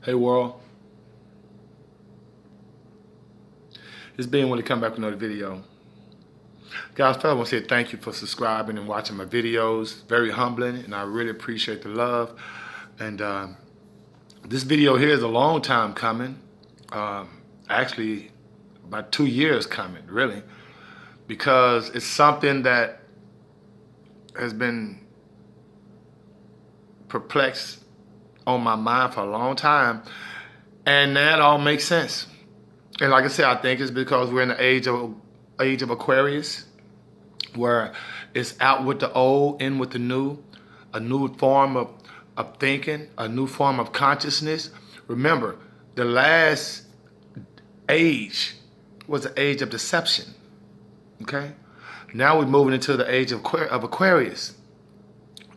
Hey world, it's Ben when to come back with another video. Guys, first I want to say thank you for subscribing and watching my videos. Very humbling, and I really appreciate the love. And this video here is a long time coming. Actually, about 2 years coming, really. Because it's something that has been perplexed on my mind for a long time. And that all makes sense. And like I said, I think it's because we're in the age of Aquarius, where it's out with the old, in with the new, a new form of thinking, a new form of consciousness. Remember, the last age was the age of deception. Okay? Now we're moving into the age of Aquarius.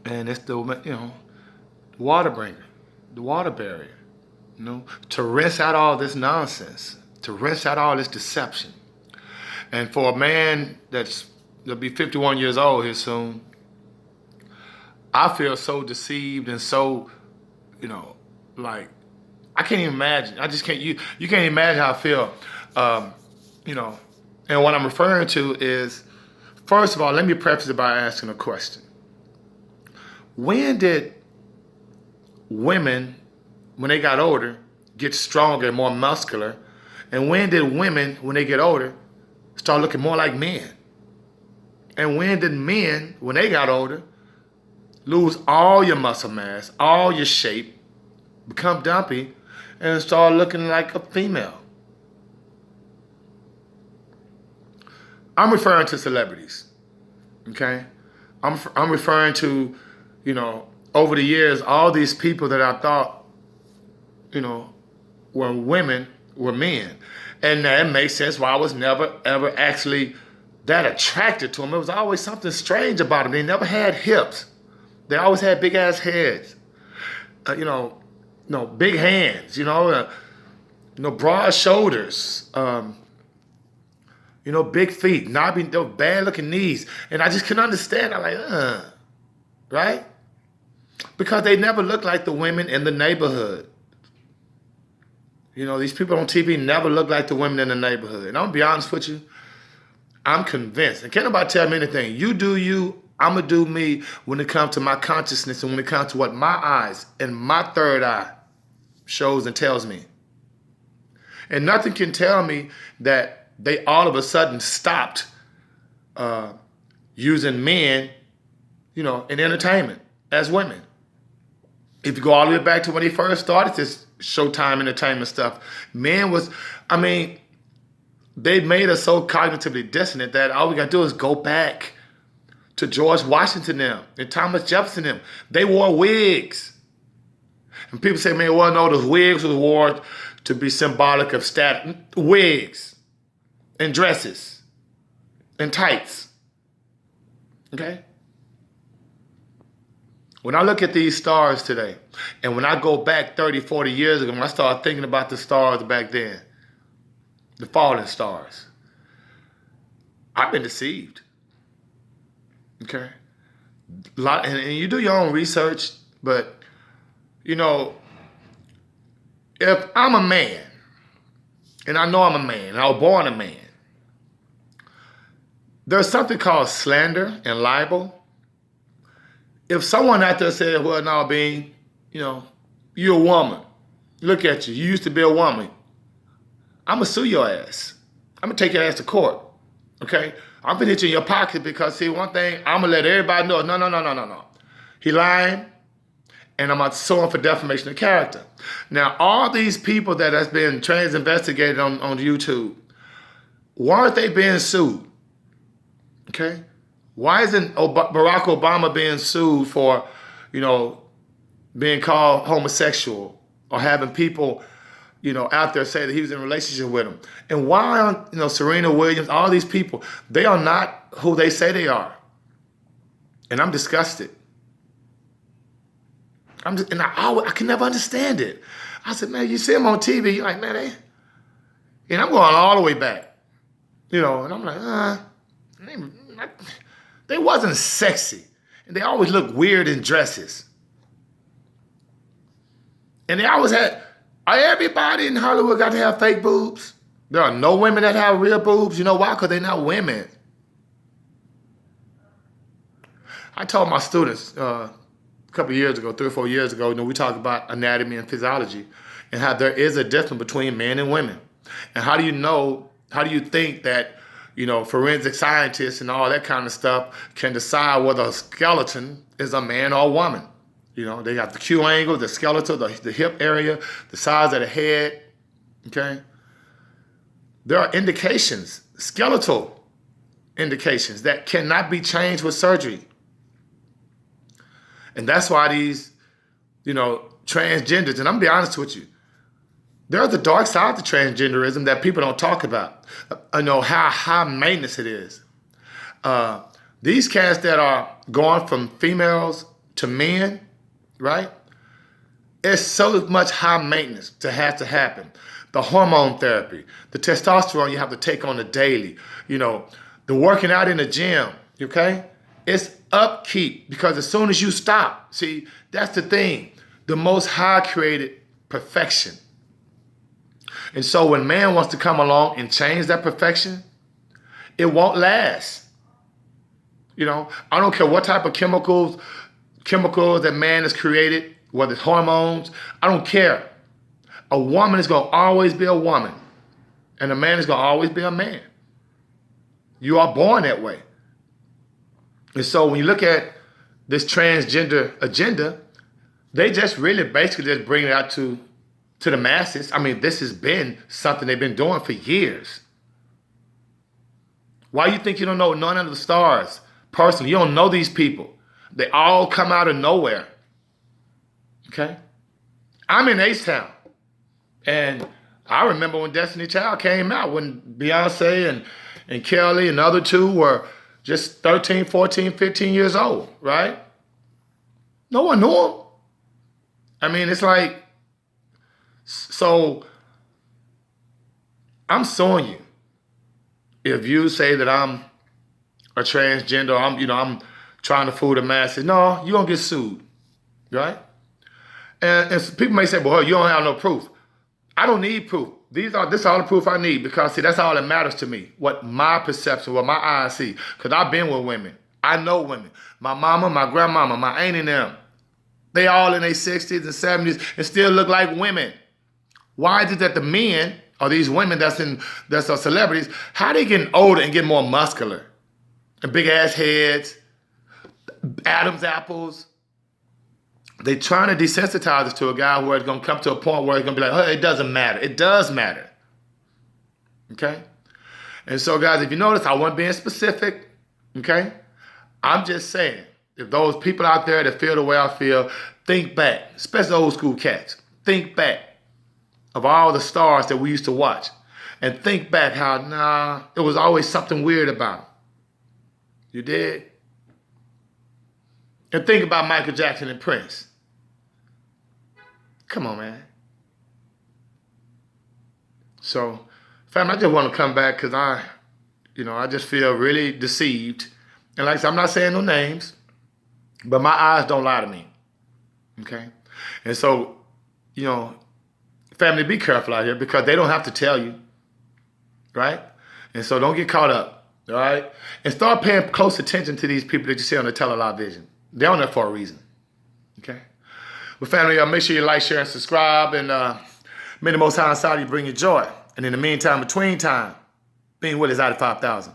And it's the water bringer, the water barrier, to rinse out all this nonsense, to rinse out all this deception. And for a man that'll be 51 years old here soon, I feel so deceived and so, like, I can't even imagine. I just can't, you can't imagine how I feel, And what I'm referring to is, first of all, let me preface it by asking a question. When did women, when they got older, get stronger and more muscular? And when did women, when they get older, start looking more like men? And when did men, when they got older, lose all your muscle mass, all your shape, become dumpy, and start looking like a female? I'm referring to celebrities, okay? I'm referring to, over the years, all these people that I thought, were women, were men. And that makes sense why I was never, ever actually that attracted to them. It was always something strange about them. They never had hips. They always had big ass heads. Big hands, broad shoulders, big feet, knobby, bad looking knees. And I just couldn't understand. I'm like, right? Because they never looked like the women in the neighborhood. These people on TV never look like the women in the neighborhood. And I'm gonna be honest with you, I'm convinced. And can't nobody tell me anything. You do you, I'm gonna do me when it comes to my consciousness and when it comes to what my eyes and my third eye shows and tells me. And nothing can tell me that they all of a sudden stopped using men, in entertainment as women. If you go all the way back to when they first started this Showtime entertainment stuff, they made us so cognitively dissonant that all we gotta do is go back to George Washington them and Thomas Jefferson them. They wore wigs. And people say, man, well, no, those wigs was worn to be symbolic of status. Wigs and dresses and tights, okay? When I look at these stars today, and when I go back 30, 40 years ago, when I start thinking about the stars back then, the fallen stars, I've been deceived, okay? And you do your own research, but, if I'm a man, and I know I'm a man, and I was born a man, there's something called slander and libel. If someone out there said, well, no, Bean, you're a woman. Look at you. You used to be a woman. I'm going to sue your ass. I'm going to take your ass to court. Okay? I'm going to hit you in your pocket because, see, one thing, I'm going to let everybody know. No. He lying, and I'm going to sue him for defamation of character. Now, all these people that has been trans-investigated on YouTube, why aren't they being sued? Okay? Why isn't Barack Obama being sued for, being called homosexual or having people, out there say that he was in a relationship with him? And why aren't, Serena Williams, all these people, they are not who they say they are. And I'm disgusted. I can never understand it. I said, man, you see them on TV, you're like, man, and I'm going all the way back, and I'm like, they wasn't sexy. And they always looked weird in dresses. And they always had Everybody in Hollywood got to have fake boobs. There are no women that have real boobs. You know why? Because they're not women. I told my students a couple of years ago, 3 or 4 years ago, we talk about anatomy and physiology and how there is a difference between men and women. And how do you think that, forensic scientists and all that kind of stuff can decide whether a skeleton is a man or a woman? They got the Q angle, the skeletal, the hip area, the size of the head, okay? There are indications, skeletal indications that cannot be changed with surgery. And that's why these, transgenders, and I'm gonna be honest with you, there's a dark side to transgenderism that people don't talk about. How high maintenance it is. These cats that are going from females to men, right? It's so much high maintenance to have to happen. The hormone therapy, the testosterone you have to take on a daily, the working out in the gym, okay? It's upkeep, because as soon as you stop, see, that's the thing. The Most High created perfection. And so when man wants to come along and change that perfection, it won't last. I don't care what type of chemicals that man has created, whether it's hormones, I don't care. A woman is going to always be a woman, and a man is going to always be a man. You are born that way. And so when you look at this transgender agenda, they just really basically just bring it out to the masses. I mean, this has been something they've been doing for years. Why you think you don't know none of the stars personally? You don't know these people. They all come out of nowhere. Okay? I'm in H-Town. And I remember when Destiny Child came out, when Beyonce and Kelly and the other two were just 13, 14, 15 years old, right? No one knew them. I mean, it's like, so I'm suing you if you say that I'm a transgender, I'm trying to fool the masses. No, you're gonna get sued, right? And people may say, well, you don't have no proof. I don't need proof. This is all the proof I need, because see, that's all that matters to me. What my perception, what my eyes see. Because I've been with women. I know women. My mama, my grandmama, my aunt and them. They all in their 60s and 70s and still look like women. Why is it that the men, or these women that's are celebrities, how they getting older and getting more muscular? And big ass heads, Adam's apples. They trying to desensitize us to a guy where it's going to come to a point where it's going to be like, oh, it doesn't matter. It does matter. Okay? And so, guys, if you notice, I wasn't being specific. Okay? I'm just saying, if those people out there that feel the way I feel, think back, especially old school cats. Think back of all the stars that we used to watch. And think back how, it was always something weird about them. You did? And think about Michael Jackson and Prince. Come on, man. So, family, I just want to come back because I just feel really deceived. And like I said, I'm not saying no names, but my eyes don't lie to me. Okay? And so, family, be careful out here, because they don't have to tell you. Right? And so don't get caught up. All right? And start paying close attention to these people that you see on the television. They're on there for a reason. Okay? But family, make sure you like, share, and subscribe. And may the Most High inside you bring you joy. And in the meantime, between time, being with is out of 5,000.